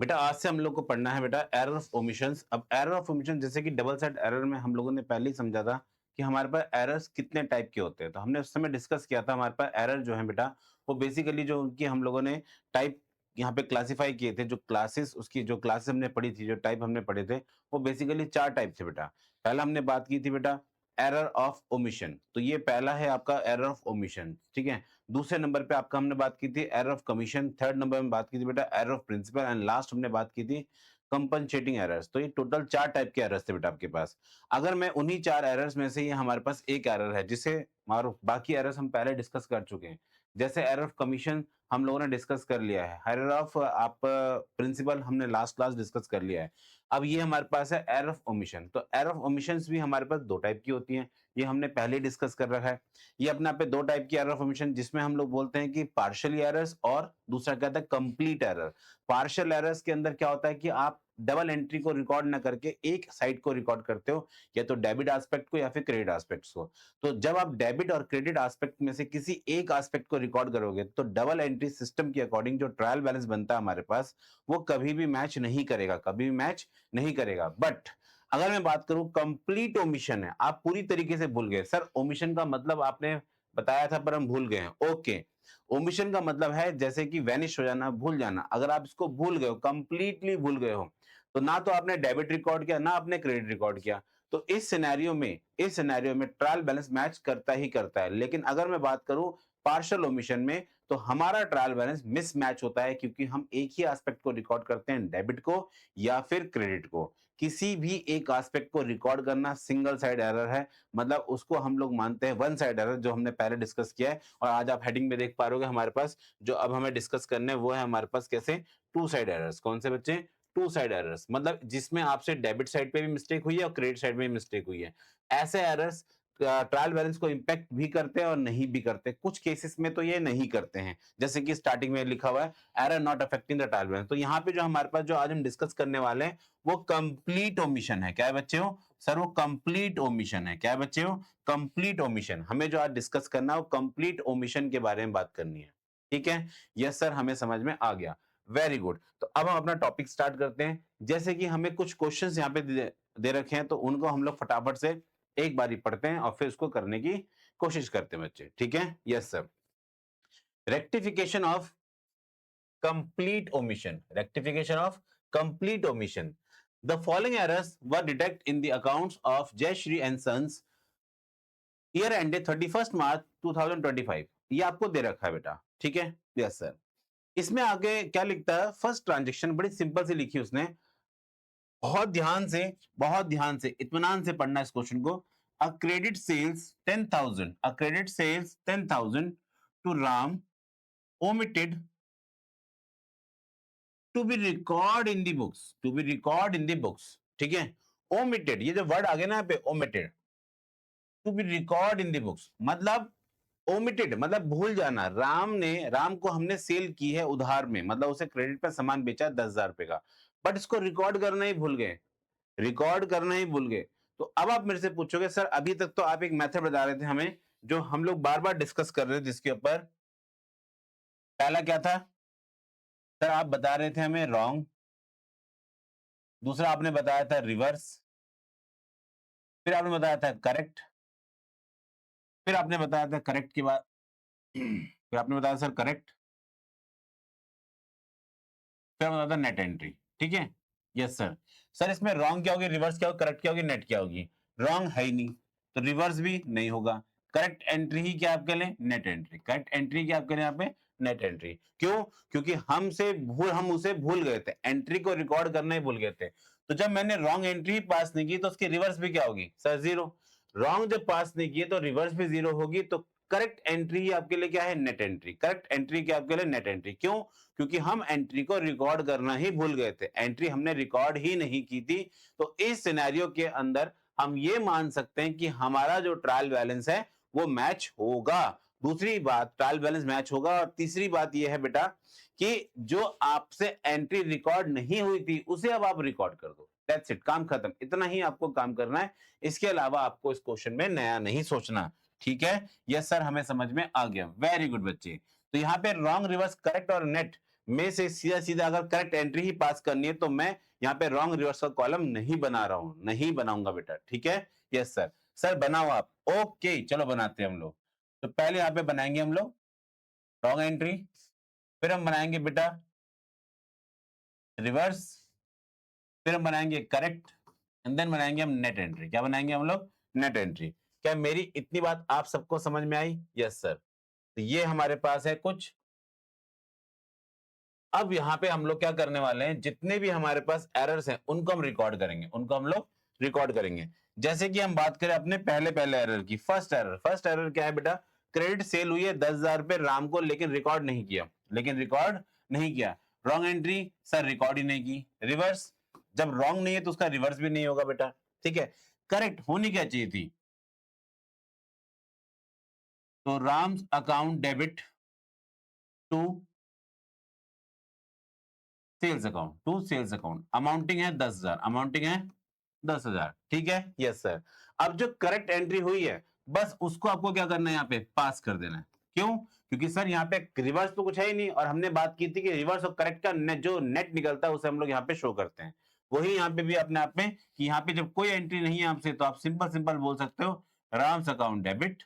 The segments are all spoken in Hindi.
बेटा आज से हम लोग को पढ़ना है बेटा एरर ऑफ ओमिशंस। अब एरर ऑफ ओमिशन जैसे कि डबल साइड एरर में हम लोगों ने पहले ही समझा था कि हमारे पास एरर्स कितने टाइप के होते हैं। तो हमने उस समय डिस्कस किया था हमारे पास एरर जो है बेटा वो बेसिकली जो उनकी हम लोगों ने टाइप यहाँ पे क्लासिफाई किए थे। जो क्लासेस उसकी जो क्लासेस हमने पढ़ी थी, जो टाइप हमने पढ़े थे, वो बेसिकली 4 टाइप थे बेटा। पहला हमने बात की थी बेटा एरर ऑफ ओमिशन, तो ये पहला है आपका एरर ऑफ ओमिशन, ठीक है। दूसरे नंबर पे आपका हमने बात की थी error of commission, third number में बात की थी बेटा error of principle and last हमने बात की थी कंपनसेटिंग एरर्स। तो ये टोटल 4 टाइप के एरर्स थे बेटा आपके पास। अगर मैं उन्हीं 4 एरर्स में से ये हमारे पास एक एरर है जिसे मारो, बाकी एरर्स हम पहले डिस्कस कर चुके हैं। जैसे एरर ऑफ कमीशन हम लोगों ने डिस्कस कर लिया है, एरर ऑफ आप प्रिंसिपल हमने लास्ट क्लास डिस्कस कर लिया है। अब ये हमारे पास है एरर ऑफ ओमिशन। तो एरर ऑफ ओमिशंस भी हमारे पास 2 टाइप की होती हैं, ये हमने पहले ही डिस्कस कर रखा है। ये अपने आप पे 2 टाइप की एरर ऑफ ओमिशन जिसमें हम लोग बोलते हैं कि पार्शियल एरर्स और दूसरा क्या होता है कंप्लीट एरर। पार्शियल एरर्स के अंदर क्या होता है कि आप डबल एंट्री को रिकॉर्ड ना करके एक साइड को रिकॉर्ड करते हो, या तो डेबिट एस्पेक्ट को या फिर क्रेडिट एस्पेक्ट्स को। तो जब आप डेबिट और क्रेडिट एस्पेक्ट में से किसी एक एस्पेक्ट को रिकॉर्ड करोगे तो डबल एंट्री सिस्टम के अकॉर्डिंग जो ट्रायल बैलेंस बनता है हमारे पास वो कभी भी मैच नहीं करेगा, कभी भी मैच नहीं करेगा। बट अगर मैं बात करूं कंप्लीट ओमिशन है, आप पूरी तरीके से भूल गए, सर ओमिशन का मतलब आपने बताया था पर हम भूल गए हैं। ओके, ओमिशन का मतलब है जैसे कि वैनिश हो जाना, भूल जाना। अगर आप इसको भूल गए हो, कंप्लीटली भूल गए हो, तो ना तो आपने डेबिट रिकॉर्ड किया ना आपने क्रेडिट रिकॉर्ड किया, तो इस सिनेरियो में ट्रायल बैलेंस मैच करता ही करता है। लेकिन अगर मैं बात करूं पार्शियल ओमिशन में, तो हमारा ट्रायल बैलेंस मिसमैच होता है क्योंकि हम एक ही एस्पेक्ट को रिकॉर्ड करते हैं, डेबिट को या फिर क्रेडिट को। किसी भी एक एस्पेक्ट को रिकॉर्ड करना सिंगल साइड एरर है, मतलब उसको हम लोग मानते हैं वन साइड एरर, जो हमने पहले डिस्कस किया है। और आज आप हेडिंग में देख पा रहे हो हमारे पास जो अब हमें डिस्कस करने हैं वो है हमारे पास कैसे टू साइड एरर्स। कौन से बच्चे? टू साइड एरर्स, मतलब जिसमें आपसे डेबिट साइड पे भी मिस्टेक हुई है और क्रेडिट साइड में भी मिस्टेक हुई है। ऐसे एरर्स ट्रायल बैलेंस को इंपैक्ट भी करते हैं और नहीं भी करते। कुछ केसेस में तो ये नहीं करते हैं, जैसे कि स्टार्टिंग में लिखा हुआ है error not affecting the trial balance. तो यहाँ पे जो हमारे पास जो आज हम डिस्कस करने वाले हैं वो कंप्लीट ओमिशन है। क्या है बच्चे हो? सर वो कंप्लीट ओमिशन है। क्या है बच्चे हो? Complete omission. हमें जो आज डिस्कस करना है वो कंप्लीट ओमिशन के बारे में बात करनी है। ठीक है? यस सर, हमें समझ में आ गया। Very good. तो अब हम अपना टॉपिक स्टार्ट करते हैं। जैसे कि हमें कुछ क्वेश्चंस यहाँ पे दे रखे हैं, तो उनको हम लोग फटाफट से एक बारी पढ़ते हैं और फिर उसको करने की कोशिश करते हैं बच्चे। ठीक है? Yes sir. Rectification of complete omission. Rectification of complete omission. The following errors were detected in the accounts of Jayashree and Sons year ended 31st March 2025. ये आपको दे रखा है बेटा, ठीक है? Yes sir. इसमें आगे क्या लिखता है? फर्स्ट ट्रांजेक्शन बड़ी सिंपल सी लिखी उसने। बहुत ध्यान से इत्मीनान से पढ़ना इस क्वेश्चन को। A credit sales 10,000, a credit sales 10,000 to Ram omitted to be record in the books, to be record in the books. ठीक है? ओमिटेड, ये जो वर्ड आ गया ना यहाँ पे omitted, to be record in the books मतलब ओमिटेड मतलब भूल जाना। राम को हमने सेल की है उधार में, मतलब उसे क्रेडिट पे सामान बेचा 10,000 रुपए का, बट इसको रिकॉर्ड करना ही भूल गए, रिकॉर्ड करना ही भूल गए। तो अब आप मेरे से पूछोगे सर अभी तक तो आप एक मेथड बता रहे थे हमें, जो हम लोग बार बार डिस्कस कर रहे थे, जिसके ऊपर पहला क्या था सर? आप बता रहे थे हमें रॉन्ग, दूसरा आपने बताया था रिवर्स, फिर आपने बताया था करेक्ट, फिर आपने बताया था करेक्ट के बाद फिर आपने बताया सर करेक्ट, फिर आपने बताया था नेट एंट्री। ठीक है? Yes sir. सर इसमें रॉन्ग क्या होगी, रिवर्स क्या होगी, करेक्ट क्या होगी, नेट क्या होगी? रॉन्ग है ही नहीं, तो रिवर्स भी नहीं होगा। करेक्ट एंट्री ही क्या आपके लिए? Net entry. करेक्ट एंट्री क्या आपके लिए यहाँ पे? Net entry. क्यों? क्योंकि हम उसे भूल गए थे, एंट्री को रिकॉर्ड करना ही भूल गए थे। तो जब मैंने रॉन्ग एंट्री पास नहीं की तो उसकी रिवर्स भी क्या होगी सर? जीरो। रॉन्ग जब पास नहीं किए तो रिवर्स भी जीरो होगी। तो करेक्ट एंट्री ही आपके लिए क्या है? Net entry. करेक्ट एंट्री क्या आपके लिए? Net entry. क्यों? क्योंकि हम एंट्री को रिकॉर्ड करना ही भूल गए थे, एंट्री हमने रिकॉर्ड ही नहीं की थी। तो इस सिनेरियो के अंदर हम ये मान सकते हैं कि हमारा जो ट्रायल बैलेंस है वो मैच होगा। दूसरी बात, ट्रायल बैलेंस मैच होगा। और तीसरी बात ये है बेटा कि जो आपसे एंट्री रिकॉर्ड नहीं हुई थी उसे अब आप रिकॉर्ड कर दो। दैट्स इट, काम खत्म। इतना ही आपको काम करना है, इसके अलावा आपको इस क्वेश्चन में नया नहीं सोचना। ठीक है? यस सर, हमें समझ में आ गया। वेरी गुड बच्चे। तो यहाँ पे रॉन्ग, रिवर्स, करेक्ट और नेट में से सीधा सीधा अगर करेक्ट एंट्री ही पास करनी है तो मैं यहाँ पे रॉन्ग रिवर्स का कॉलम नहीं बना रहा हूं, नहीं बनाऊंगा बेटा, ठीक है। Yes sir. सर बनाओ आप। ओके चलो बनाते हैं हम लोग। तो पहले यहाँ पे बनाएंगे हम लोग रॉन्ग एंट्री, फिर हम बनाएंगे बेटा रिवर्स, फिर हम बनाएंगे करेक्ट, एंड देन बनाएंगे हम नेट एंट्री। क्या बनाएंगे हम लोग? Net entry. क्या मेरी इतनी बात आप सबको समझ में आई? Yes sir. तो ये हमारे पास है कुछ। अब यहाँ पे हम लोग क्या करने वाले हैं, जितने भी हमारे पास एरर्स हैं उनको हम रिकॉर्ड करेंगे, उनको हम लोग रिकॉर्ड करेंगे। जैसे कि हम बात करें अपने पहले पहले एरर की, फर्स्ट एरर क्या है बेटा? क्रेडिट सेल हुई है 10,000 रुपए राम को, लेकिन रिकॉर्ड नहीं किया, लेकिन रिकॉर्ड नहीं किया। रॉन्ग एंट्री, सर रिकॉर्ड ही नहीं की। रिवर्स, जब रॉन्ग नहीं है तो उसका रिवर्स भी नहीं होगा बेटा, ठीक है। करेक्ट होनी क्या चाहिए थी? तो Ram's account debit to sales account, to sales account, amounting है 10,000, अमाउंटिंग है 10,000, ठीक है। Yes sir. अब जो करेक्ट एंट्री हुई है बस उसको आपको क्या करना है, यहाँ पे पास कर देना है। क्यों? क्योंकि सर यहाँ पे रिवर्स तो कुछ है ही नहीं, और हमने बात की थी कि रिवर्स और करेक्ट का जो नेट निकलता है उसे हम लोग यहाँ पे शो करते हैं। वही यहाँ पे भी अपने आप में कि यहाँ पे जब कोई एंट्री नहीं है आपसे तो आप सिंपल सिंपल बोल सकते हो राम्स अकाउंट डेबिट।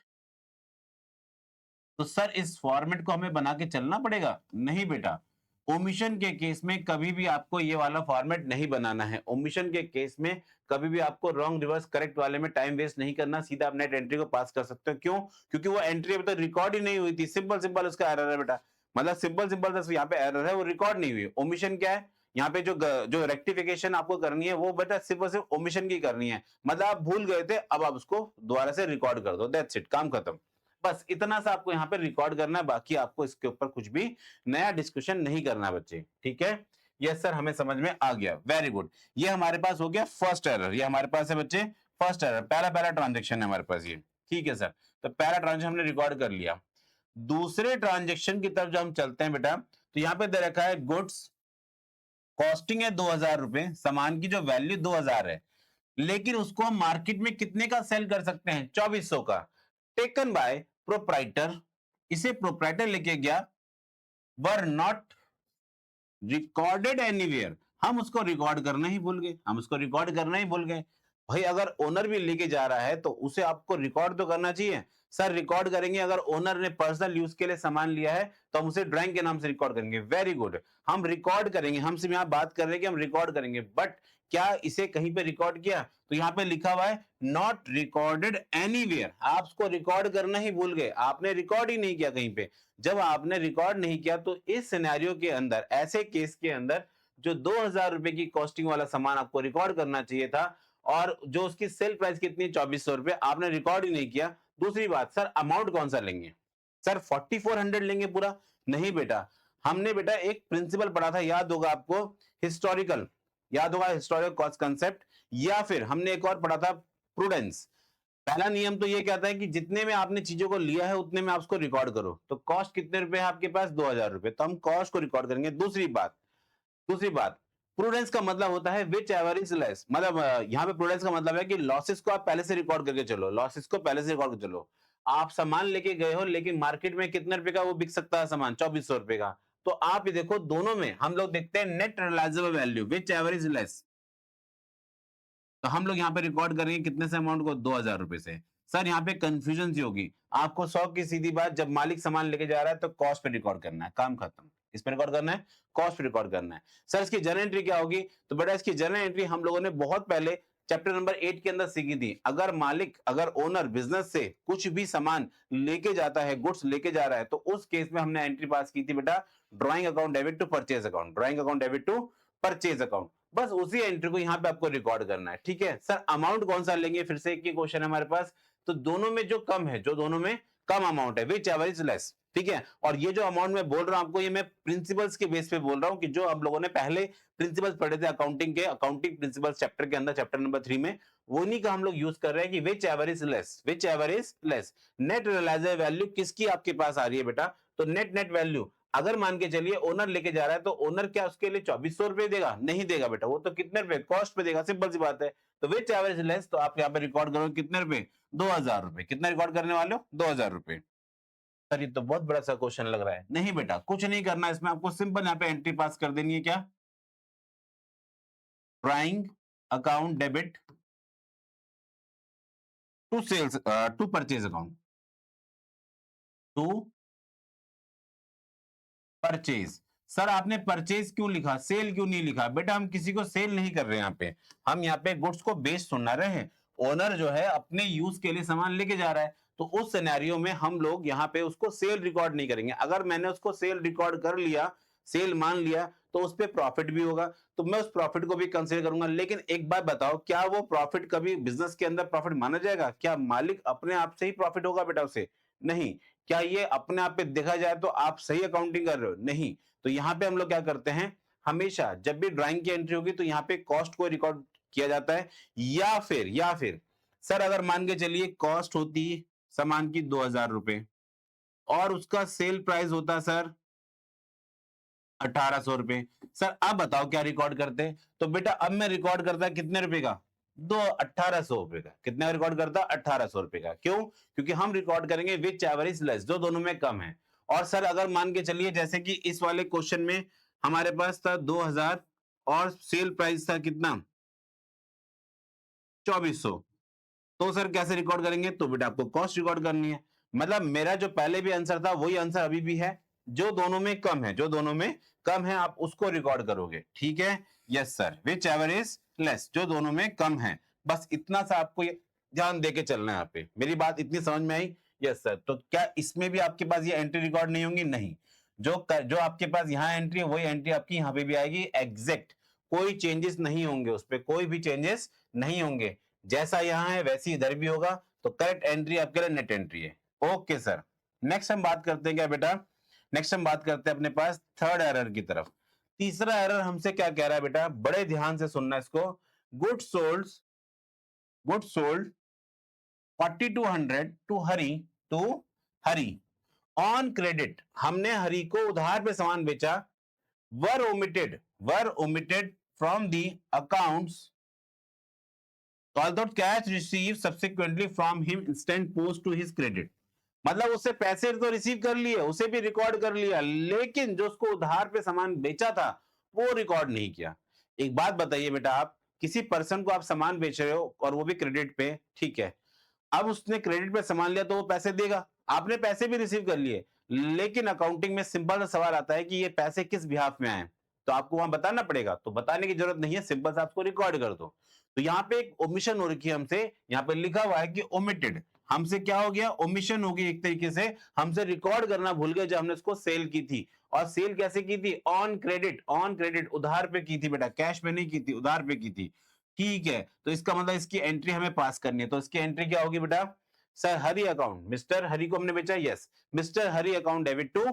तो सर इस फॉर्मेट को हमें बना के चलना पड़ेगा? नहीं बेटा, ओमिशन के केस में कभी भी आपको ये वाला फॉर्मेट नहीं बनाना है। ओमिशन के केस में कभी भी आपको रॉन्ग रिवर्स करेक्ट वाले में टाइम वेस्ट नहीं करना, सीधा आप नेट एंट्री को पास कर सकते हो। क्यों? क्योंकि वो एंट्री अभी तक रिकॉर्ड ही नहीं हुई थी, सिंपल सिंपल उसका एरर है बेटा। मतलब सिंपल सिंपल बस यहाँ पे एरर है, वो रिकॉर्ड नहीं हुई। ओमिशन क्या है? यहाँ पे जो रेक्टिफिकेशन आपको करनी है वो बेटा सिर्फ और सिर्फ ओमिशन की करनी है। मतलब आप भूल गए थे, अब आप उसको दोबारा से रिकॉर्ड कर दो, दैट्स इट, काम खत्म। बस इतना सा आपको यहाँ पे रिकॉर्ड करना है, बाकी आपको इसके ऊपर कुछ भी नया डिस्कशन नहीं करना बच्चे, ठीक है। यस सर, हमें समझ में आ गया, वेरी गुड। ये हमारे पास हो गया फर्स्ट एरर, ये हमारे पास है बच्चे फर्स्ट एरर, पहला पहला ट्रांजेक्शन है हमारे पास ये, ठीक है सर। तो पहला ट्रांजेक्शन हमने रिकॉर्ड कर लिया। दूसरे ट्रांजेक्शन की तरफ जब हम चलते हैं बेटा, तो यहाँ पे दे रखा है गुड्स, कॉस्टिंग है 2,000 रुपए, सामान की जो वैल्यू 2,000 है, लेकिन उसको हम मार्केट में कितने का सेल कर सकते हैं? 2400 का। टेकन बाय प्रोप्राइटर, इसे प्रोप्राइटर लेके गया, वर नॉट रिकॉर्डेड एनीवेयर, हम उसको रिकॉर्ड करना ही भूल गए, हम उसको रिकॉर्ड करना ही भूल गए। भाई अगर ओनर भी लेके जा रहा है तो उसे आपको रिकॉर्ड तो करना चाहिए। सर रिकॉर्ड करेंगे, अगर ओनर ने पर्सनल यूज के लिए सामान लिया है तो हम उसे ड्राइंग के नाम से रिकॉर्ड करेंगे। वेरी गुड, हम रिकॉर्ड करेंगे, हम सिर्फ यहाँ बात कर रहे हैं कि हम रिकॉर्ड करेंगे, बट क्या इसे कहीं पे रिकॉर्ड किया? तो यहाँ पे लिखा हुआ है नॉट रिकॉर्डेड एनीवेयर, आप उसको रिकॉर्ड करना ही भूल गए, आपने रिकॉर्ड ही नहीं किया कहीं पे। जब आपने रिकॉर्ड नहीं किया तो इस सिनेरियो के अंदर, ऐसे केस के अंदर, जो 2,000 रुपए की कॉस्टिंग वाला सामान आपको रिकॉर्ड करना चाहिए था और जो उसकी सेल प्राइस कितनी 2,400 रुपए, आपने रिकॉर्ड ही नहीं किया। दूसरी बात, सर अमाउंट कौन सा लेंगे? सर 4,400 लेंगे पूरा? नहीं बेटा, हमने बेटा एक प्रिंसिपल पढ़ा था, याद होगा आपको, हिस्टोरिकल, याद होगा हिस्टोरिकल कॉस्ट कंसेप्ट, या फिर हमने एक और पढ़ा था प्रूडेंस। पहला नियम तो ये कहता है कि जितने में आपने चीजों को लिया है उतने में आप उसको रिकॉर्ड करो। तो कॉस्ट कितने रुपए है आपके पास? 2,000 रुपए, तो हम कॉस्ट को रिकॉर्ड करेंगे। दूसरी बात, प्रूडेंस का मतलब होता है विच एवर इज लेस, मतलब यहाँ पे प्रूडेंस का मतलब है कि लॉसेस को आप पहले से रिकॉर्ड करके चलो, लॉसेस को पहले से रिकॉर्ड करके चलो। आप सामान लेके गए हो लेकिन मार्केट में कितने रुपए का वो बिक सकता है सामान? 2,400 रुपए का। तो आप ये देखो, दोनों में हम लोग देखते हैं net realisable value, whichever is less. तो हम लोग यहाँ पे रिकॉर्ड करेंगे कितने से अमाउंट को? 2,000 रुपए से। सर यहाँ पे कंफ्यूजन सी होगी आपको, 100 की सीधी बात, जब मालिक सामान लेके जा रहा है तो कॉस्ट पे रिकॉर्ड करना है, काम खत्म। इस पे रिकॉर्ड करना है, कॉस्ट पे रिकॉर्ड करना है। सर इसकी जर्नल एंट्री क्या होगी? तो बेटा इसकी जर्नल एंट्री हम लोगों ने बहुत पहले चैप्टर नंबर 8 के अंदर सीखी थी। अगर मालिक, अगर ओनर बिजनेस से कुछ भी सामान लेके जाता है, गुड्स लेके जा रहा है, तो उस केस में हमने एंट्री पास की थी बेटा, drawing account debit to purchase account, drawing account debit to purchase account. बस उसी एंट्री को यहाँ पे आपको रिकॉर्ड करना है, ठीक है। सर अमाउंट कौन सा लेंगे? फिर से एक ही क्वेश्चन है हमारे पास। तो दोनों में जो कम है, जो दोनों में कम अमाउंट है, विच एवर इज लेस, ठीक है। और ये जो अमाउंट मैं बोल रहा हूं आपको, ये मैं प्रिंसिपल्स के बेस पे बोल रहा हूं कि जो हम लोगों ने पहले प्रिंसिपल्स पढ़े थे अकाउंटिंग के, अकाउंटिंग प्रिंसिपल्स चैप्टर के अंदर, चैप्टर नंबर 3 में, वो नहीं का हम लोग यूज कर रहे हैं कि whichever is less, whichever is less. Net realisable value किसकी आपके पास आ रही है बेटा? तो नेट नेट वैल्यू, अगर मान के चलिए ओनर लेके जा रहा है तो ओनर क्या उसके लिए 2,400 रुपए देगा? नहीं देगा बेटा, वो तो कितने रुपए कॉस्ट पे देगा, सिंपल सी बात है। तो विच एवरेज लेस, तो आप यहाँ पे रिकॉर्ड करोगे कितने रुपए? 2,000 रुपए। कितना रिकॉर्ड करने वाले हो? 2,000 रुपए। सर ये तो बहुत बड़ा सा क्वेश्चन लग रहा है। नहीं बेटा, कुछ नहीं करना इसमें, आपको सिंपल यहाँ पे एंट्री पास कर देनी है। क्या? Drawing account debit to sales to purchase account, to purchase. Sir आपने परचेज क्यों लिखा, सेल क्यों नहीं लिखा? बेटा हम किसी को सेल नहीं कर रहे हैं यहाँ पे, हम यहाँ पे गुड्स को बेच सुना रहे हैं। ओनर जो है अपने यूज के लिए सामान लेके जा रहा है, तो उस सिनेरियो में हम लोग यहाँ पे उसको सेल रिकॉर्ड नहीं करेंगे। अगर मैंने उसको सेल रिकॉर्ड कर लिया, सेल मान लिया, तो उस पे प्रॉफिट भी होगा, तो मैं उस प्रॉफिट को भी कंसीडर करूंगा। लेकिन एक बात बताओ, क्या वो प्रॉफिट कभी बिजनेस के अंदर प्रॉफिट माना जाएगा? क्या मालिक अपने आप से ही प्रॉफिट होगा बेटा उसे? नहीं। क्या ये अपने आप पे देखा जाए तो आप सही अकाउंटिंग कर रहे हो? नहीं। तो यहाँ पे हम लोग क्या करते हैं, हमेशा जब भी ड्राइंग की एंट्री होगी तो यहाँ पे कॉस्ट को रिकॉर्ड किया जाता है। या फिर सर अगर मान के चलिए कॉस्ट होती सामान की 2000 रुपए और उसका सेल प्राइस होता सर 1800 रुपए। सर अब बताओ क्या रिकॉर्ड करते हैं? तो बेटा अब मैं रिकॉर्ड करता कितने रुपए का? 1800 रुपए का। कितने का रिकॉर्ड करता? 1800 रुपए का। क्यों? क्योंकि हम रिकॉर्ड करेंगे विच एवर इज लेस, जो दोनों में कम है। और सर अगर मान के चलिए जैसे कि इस वाले क्वेश्चन में हमारे पास था 2000 और सेल प्राइस था कितना? 2400। तो सर कैसे रिकॉर्ड करेंगे? तो बेटा आपको कॉस्ट रिकॉर्ड करनी है। मतलब मेरा जो पहले भी आंसर था वही आंसर अभी भी है, जो दोनों में कम है, जो दोनों में कम है आप उसको रिकॉर्ड करोगे। ठीक है? Yes sir, which ever is less, जो दोनों में कम है। बस इतना सा आपको ध्यान देके चलना है। यहाँ पे मेरी बात इतनी समझ में आई? Yes sir. तो क्या इसमें भी आपके पास ये एंट्री रिकॉर्ड नहीं होंगी? नहीं। जो आपके पास यहाँ एंट्री है वही एंट्री आपकी यहाँ पे भी आएगी एग्जैक्ट। कोई चेंजेस नहीं होंगे, उस पर कोई भी चेंजेस नहीं होंगे। जैसा यहाँ है वैसे इधर भी होगा। तो करेक्ट एंट्री आपके लिए नेट एंट्री है। Okay sir. नेक्स्ट हम बात करते हैं क्या बेटा? नेक्स्ट हम बात करते हैं अपने पास थर्ड एरर की तरफ। तीसरा एरर हमसे क्या कह रहा है बेटा? बड़े ध्यान से सुनना इसको। Good sold 4200 to Hari on credit. हमने हरी को उधार पे सामान बेचा। Were omitted from the accounts although cash received subsequently from him instant post to his credit। मतलब उससे पैसे तो रिसीव कर लिए, उसे भी रिकॉर्ड कर लिया, लेकिन जो उसको उधार पे सामान बेचा था वो रिकॉर्ड नहीं किया। एक बात बताइए बेटा, आप किसी पर्सन को आप सामान बेच रहे हो और वो भी क्रेडिट पे, ठीक है? अब उसने क्रेडिट पे सामान लिया तो वो पैसे देगा, आपने पैसे भी रिसीव कर लिए, लेकिन अकाउंटिंग में सिंपल सा सवाल आता है कि ये पैसे किस बिहाफ में आए, तो आपको वहां बताना पड़ेगा। तो बताने की जरूरत नहीं है, सिंपल सा आपको रिकॉर्ड कर दो। तो यहाँ पे एक ओमिशन हो रखी है हमसे, यहाँ पे लिखा हुआ है कि ओमिटेड। हमसे क्या हो गया? ओमिशन होगी एक तरीके से, हमसे रिकॉर्ड करना भूल गए जब हमने इसको सेल की थी। और सेल कैसे की थी? On credit. ऑन क्रेडिट, उधार पे की थी बेटा, कैश में नहीं की थी, उधार पे की थी। ठीक है, तो इसका मतलब इसकी एंट्री हमें पास करनी है। तो इसकी एंट्री क्या होगी बेटा? Sir Hari account, mister Hari को हमने बेचा, yes, mister Hari account debit to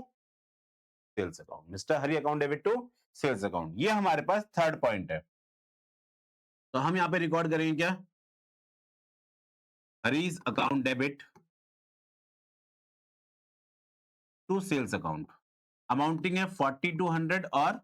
sales account. Mister Hari account debit to sales account, ये हमारे पास थर्ड पॉइंट है। तो हम यहाँ पे रिकॉर्ड करेंगे क्या? Hari's account debit to sales account. Amounting है 4200 और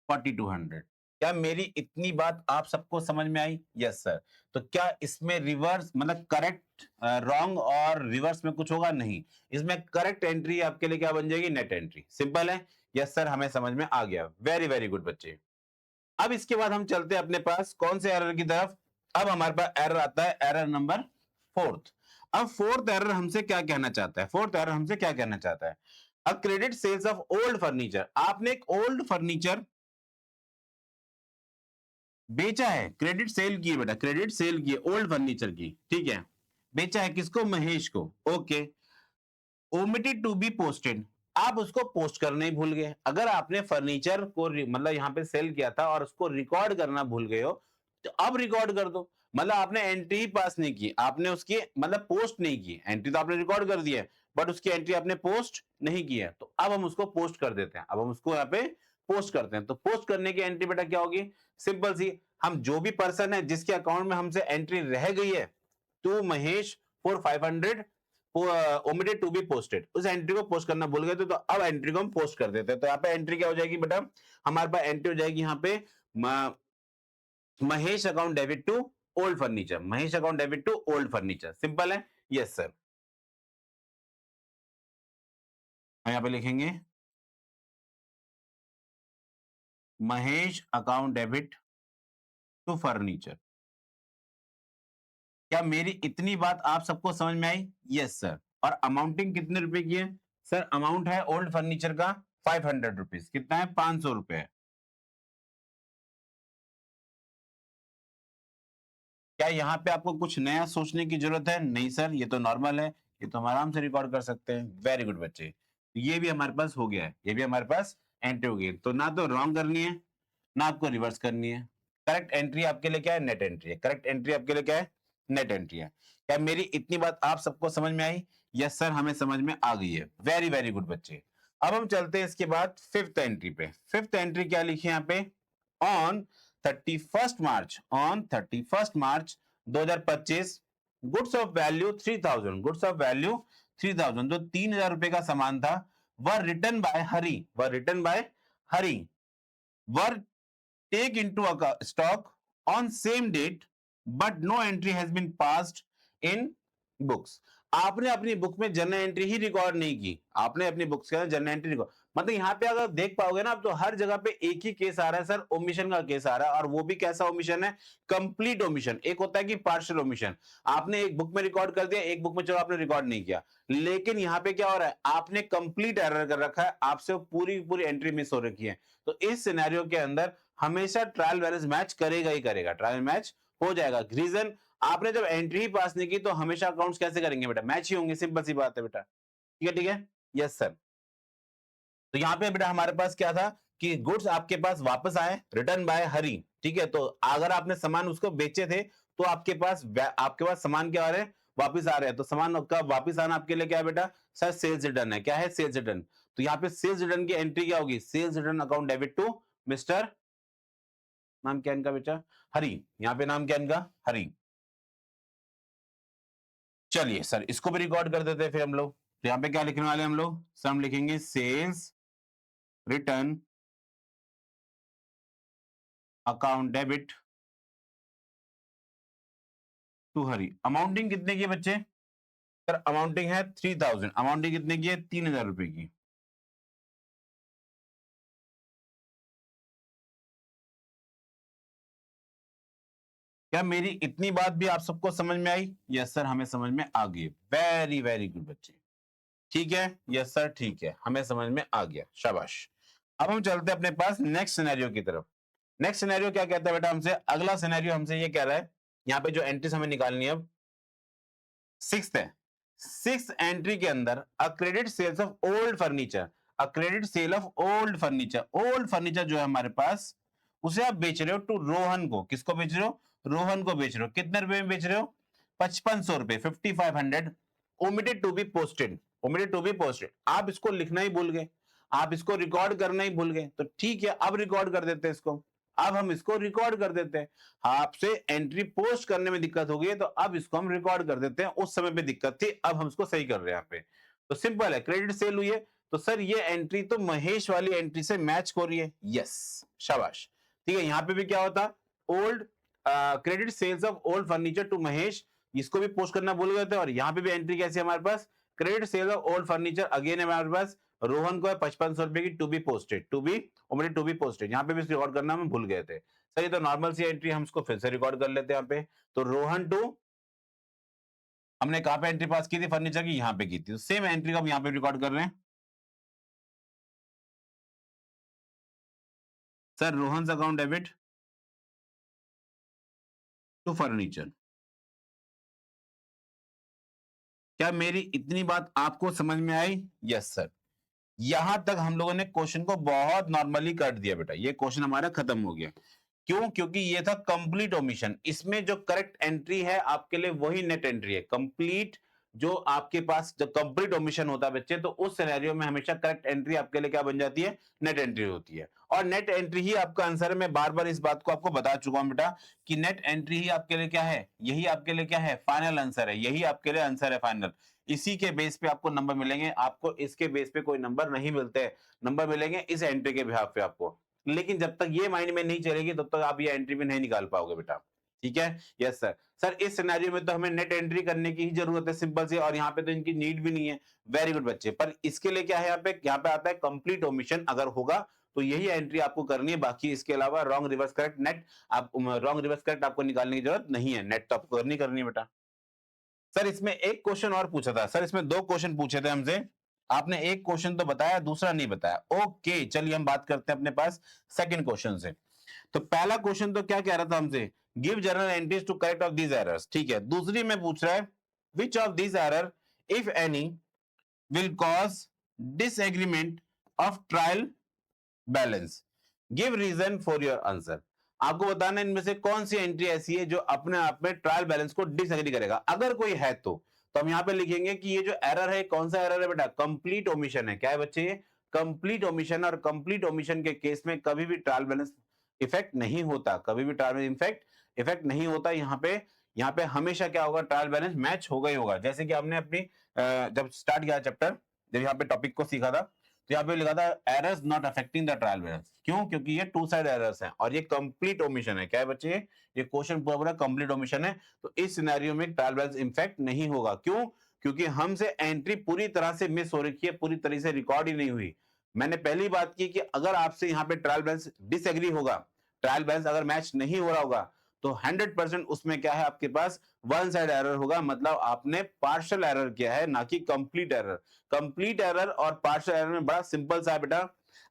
4200। क्या मेरी इतनी बात आप सबको समझ में आई? Yes sir. तो क्या इसमें रिवर्स मतलब करेक्ट, रॉन्ग और रिवर्स में कुछ होगा? नहीं। इसमें करेक्ट एंट्री आपके लिए क्या बन जाएगी? Net entry. सिंपल है। यस सर, हमें समझ में आ गया। वेरी वेरी गुड बच्चे। अब इसके बाद हम चलते हैं अपने पास कौन से एरर की तरफ? अब हमारे पास एरर आता है, एरर नंबर फोर्थ। अब फोर्थ एरर हमसे क्या कहना चाहता है? फोर्थ एरर हमसे क्या कहना चाहता है? A credit sales of old furniture. आपने एक ओल्ड फर्नीचर बेचा है, क्रेडिट सेल की है बेटा, क्रेडिट सेल की है ओल्ड फर्नीचर की, ठीक है? बेचा है किसको? महेश को। Okay. Omitted to be posted. आप उसको पोस्ट करने ही भूल गए। अगर आपने फर्नीचर को मतलब यहाँ पे सेल किया था और उसको रिकॉर्ड करना भूल गए हो, तो अब रिकॉर्ड कर दो। मतलब आपने एंट्री पास नहीं की, आपने उसकी मतलब पोस्ट नहीं की। एंट्री तो आपने रिकॉर्ड कर दी है, बट उसकी एंट्री आपने पोस्ट नहीं की है। तो अब हम उसको पोस्ट कर देते हैं। अब हम उसको यहाँ पे पोस्ट करते हैं। तो पोस्ट करने की एंट्री बेटा क्या होगी? सिंपल सी, हम जो भी पर्सन है जिसके अकाउंट में हमसे एंट्री रह गई है, to Mahesh for 500 omitted to be posted, उस एंट्री को पोस्ट करना भूल गए थे, तो अब एंट्री को हम पोस्ट कर देते हैं। तो यहाँ पे एंट्री क्या हो जाएगी बेटा? हमारे पास एंट्री हो जाएगी यहाँ पे Mahesh account debit to old furniture. Mahesh account debit to old furniture. Simple है। Yes sir. हम यहाँ पे लिखेंगे Mahesh account debit to furniture. क्या मेरी इतनी बात आप सबको समझ में आई? Yes sir. और अमाउंटिंग कितने रुपए की है? सर अमाउंट है ओल्ड फर्नीचर का 500 रुपीज। कितना है? 500 रुपए है। क्या यहाँ पे आपको कुछ नया सोचने की जरूरत है? नहीं सर, ये तो नॉर्मल है, ये तो हम आराम से रिकॉर्ड कर सकते हैं। वेरी गुड बच्चे, तो ये भी हमारे पास हो गया है, ये भी हमारे पास एंट्री हो गई। तो ना तो रॉन्ग करनी है, ना आपको रिवर्स करनी है। करेक्ट एंट्री आपके लिए क्या है? नेट एंट्री है। करेक्ट एंट्री आपके लिए क्या है? नेट एंट्री है। क्या मेरी इतनी बात आप सबको समझ में आई? यस सर, हमें समझ में आ गई है। वेरी वेरी गुड बच्चे। अब हम चलते हैं इसके बाद फिफ्थ एंट्री पे। फिफ्थ एंट्री क्या लिखी है यहाँ पे? On 31 March, on 31 March 2025, goods of value 3000, goods of value 3000, जो 3000 रुपए का सामान था, वह रिटर्न बाय हरी, वह return bye Hari, were take into stock on same date but no entry has been passed in books। आपने अपनी बुक में जर्नल एंट्री ही रिकॉर्ड नहीं की, आपने अपनी बुक्स के अंदर जर्नल एंट्री रिकॉर्ड, मतलब यहाँ पे अगर देख पाओगे ना आप, तो हर जगह पे एक ही केस आ रहा है सर, ओमिशन का केस आ रहा है। और वो भी कैसा ओमिशन है? Complete omission. एक होता है कि पार्शियल ओमिशन, आपने एक बुक में रिकॉर्ड कर दिया, एक बुक में चलो आपने रिकॉर्ड नहीं किया। लेकिन यहाँ पे क्या हो रहा है? आपने कंप्लीट एरर कर रखा है, आपसे पूरी पूरी एंट्री मिस हो रखी है। तो इस सिनेरियो के अंदर हमेशा ट्रायल वैलिड मैच करेगा ही करेगा, ट्रायल मैच हो जाएगा। रीजन, आपने जब एंट्री ही पास नहीं की तो हमेशा अकाउंट्स कैसे करेंगे बेटा? मैच ही होंगे, सिंपल सी बात है बेटा। ठीक है, ठीक है। Yes sir. तो यहाँ पे बेटा हमारे पास क्या था कि गुड्स आपके पास वापस आए, रिटर्न बाय हरी। ठीक है, तो अगर आपने सामान उसको बेचे थे तो आपके पास सामान क्या आ रहे हैं? वापिस आ रहे हैं। तो सामान का वापिस आना आपके लिए क्या है बेटा? सर सेल्स रिटर्न है। क्या है? Sales return. तो यहाँ पे सेल्स रिटर्न की एंट्री क्या होगी? Sales return account debit to mister, नाम क्या इनका बेटा? हरी। यहाँ पे नाम क्या इनका? हरी। चलिए सर, इसको भी रिकॉर्ड कर देते हैं फिर हम लोग। तो यहाँ पे क्या लिखने वाले हम लोग? सर हम लिखेंगे sales return account debit to Hari. Amounting कितने की है बच्चे? सर अमाउंटिंग है 3000। अमाउंटिंग कितने की है? 3000 रुपए की। क्या मेरी इतनी बात भी आप सबको समझ में आई? यस सर, हमें समझ में आ गई। वेरी वेरी गुड बच्चे। ठीक है, यस सर, ठीक है, हमें समझ में आ गया, शाबाश। अब हम चलते हैं अपने पास नेक्स्ट सिनेरियो की तरफ। नेक्स्ट सिनेरियो क्या कहता है बेटा हमसे? अगला सिनेरियो हमसे ये कह रहा है, यहाँ पे जो एंट्रीज हमें निकालनी है अब, सिक्स्थ है। सिक्स एंट्री के अंदर a credit sales of old furniture, a credit sale of old furniture. Old furniture जो है हमारे पास, उसे आप बेच रहे हो टू रोहन को। किसको बेच रहे हो? रोहन को बेच रहे हो। कितने रुपए में बेच रहे हो? 5500 रुपए, 5500। Omitted to be posted, omitted to be posted. आप इसको लिखना ही भूल गए, आप इसको रिकॉर्ड करना ही भूल गए। तो ठीक है, अब रिकॉर्ड कर देते हैं इसको। अब हम इसको रिकॉर्ड कर देते हैं। आपसे एंट्री पोस्ट करने में दिक्कत हो गई है, तो अब इसको हम रिकॉर्ड कर देते हैं। उस समय पे दिक्कत थी, अब हम इसको सही कर रहे हैं यहाँ पे। तो सिंपल है, क्रेडिट सेल हुई है, तो सर ये एंट्री तो महेश वाली एंट्री से मैच हो रही है। यस, शाबाश। ठीक है, यहाँ पे भी क्या होता? Old credit sales of old furniture to Mahesh, इसको भी पोस्ट करना भूल गए थे। और यहाँ पे भी एंट्री कैसी है हमारे पास? Credit sale of old furniture, again है हमारे पास रोहन को है 5500 रुपए की, to be posted, to be omitted to be posted. यहाँ पे भी रिकॉर्ड करना हम भूल गए थे। सर ये तो नॉर्मल सी एंट्री, हम इसको फिर से रिकॉर्ड कर लेते हैं यहाँ पे। तो रोहन टू, हमने कहाँ पे एंट्री पास की थी फर्नीचर की? यहाँ पे की थी। तो सेम एंट्री को हम यहाँ पे रिकॉर्ड कर रहे हैं। Sir Rohan account debit to furniture. क्या मेरी इतनी बात आपको समझ में आई? Yes sir. यहां तक हम लोगों ने क्वेश्चन को बहुत नॉर्मली कर दिया बेटा, ये क्वेश्चन हमारा खत्म हो गया। क्यों? क्योंकि ये था कंप्लीट ओमिशन। इसमें जो करेक्ट एंट्री है आपके लिए वही नेट एंट्री है। कंप्लीट, जो आपके पास जब कंप्लीट ओमिशन होता है बच्चे, तो उस सिनेरियो में हमेशा करेक्ट एंट्री आपके लिए क्या बन जाती है? नेट एंट्री होती है। और नेट एंट्री ही आपका आंसर है। मैं बार बार इस बात को आपको बता चुका हूं बेटा कि नेट एंट्री ही आपके लिए क्या है? यही आपके लिए क्या है? फाइनल आंसर है। यही आपके लिए आंसर है फाइनल। इसी के बेस पे आपको नंबर मिलेंगे, आपको इसके बेस पे कोई नंबर नहीं मिलते। नंबर मिलेंगे इस एंट्री के बिहाफ पे आपको। लेकिन जब तक ये माइंड में नहीं चलेगी तब तक आप ये एंट्री भी नहीं निकाल पाओगे बेटा। ठीक है, यस सर। सर इस सिनेरियो में तो हमें नेट एंट्री करने की ही जरूरत है सिंपल सी, और यहाँ पे तो इनकी नीड भी नहीं है। वेरी गुड बच्चे, पर इसके लिए क्या है, यहाँ पे आता है कंप्लीट ओमिशन। अगर होगा तो यही एंट्री आपको करनी है, बाकी इसके अलावा रॉन्ग रिवर्स करेक्ट नेट, आप रॉन्ग रिवर्स करेक्ट आपको निकालने की जरूरत नहीं है, नेट तो आपको करनी है बेटा। सर इसमें एक क्वेश्चन और पूछा था सर, इसमें दो क्वेश्चन पूछे थे हमसे, आपने एक क्वेश्चन तो बताया, दूसरा नहीं बताया। ओके चलिए हम बात करते हैं अपने पास सेकंड क्वेश्चन से। तो पहला क्वेश्चन तो क्या कह रहा था हमसे, give journal entries to correct of these errors, ठीक है। दूसरी में पूछ रहा है which of these error if any will cause disagreement of trial balance, give reason for your answer. आपको बताना है इनमें से कौन सी एंट्री ऐसी है जो अपने आप में ट्रायल बैलेंस को डिसएग्री करेगा। अगर कोई है तो हम यहां पे लिखेंगे कि ये जो एरर है कौन सा एरर है बेटा, कंप्लीट ओमिशन है। क्या है बच्चे, ये कंप्लीट ओमिशन, और कंप्लीट ओमिशन के केस में कभी भी ट्रायल बैलेंस इफेक्ट नहीं होता, कभी भी ट्रायल बैलेंस इफेक्ट नहीं होता। यहाँ पे हमेशा क्या होगा, ट्रायल बैलेंस मैच होगा ही होगा। जैसे कि हमने अपनी जब स्टार्ट किया चैप्टर, जब यहाँ पे टॉपिक को सीखा था, तो यहाँ पे लिखा था errors not affecting the trial balance. क्यों, क्योंकि ये टू साइड एरर्स हैं और ये कंप्लीट ओमिशन है। क्या है बच्चे, ये क्वेश्चन पूरा कंप्लीट ओमिशन है, तो इस सिनेरियो में ट्रायल बैलेंस इफेक्ट नहीं होगा। क्यों, क्योंकि हमसे एंट्री पूरी तरह से मिस हो रखी है, पूरी तरह से रिकॉर्ड ही नहीं हुई। मैंने पहली बात की कि अगर आपसे यहाँ पे ट्रायल बैलेंस डिसएग्री होगा, ट्रायल बैलेंस अगर मैच नहीं हो रहा होगा, तो 100% उसमें क्या है, आपके पास वन साइड एरर होगा, मतलब आपने पार्शियल एरर किया है, ना कि कंप्लीट एरर। कंप्लीट एरर और पार्शियल एरर में बड़ा सिंपल सा है बेटा,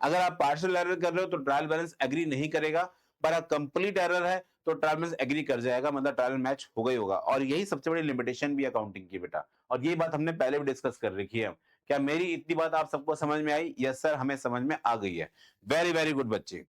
अगर आप पार्शियल एरर कर रहे हो तो ट्रायल बैलेंस एग्री नहीं करेगा, पर अगर कंप्लीट एरर है तो ट्रायल बैलेंस एग्री कर जाएगा, मतलब ट्रायल मैच होगा ही होगा। और यही सबसे बड़ी लिमिटेशन भी अकाउंटिंग की बेटा, और यही बात हमने पहले भी डिस्कस कर रखी है। क्या मेरी इतनी बात आप सबको समझ में आई? यस सर, हमें समझ में आ गई है। वेरी वेरी गुड बच्चे।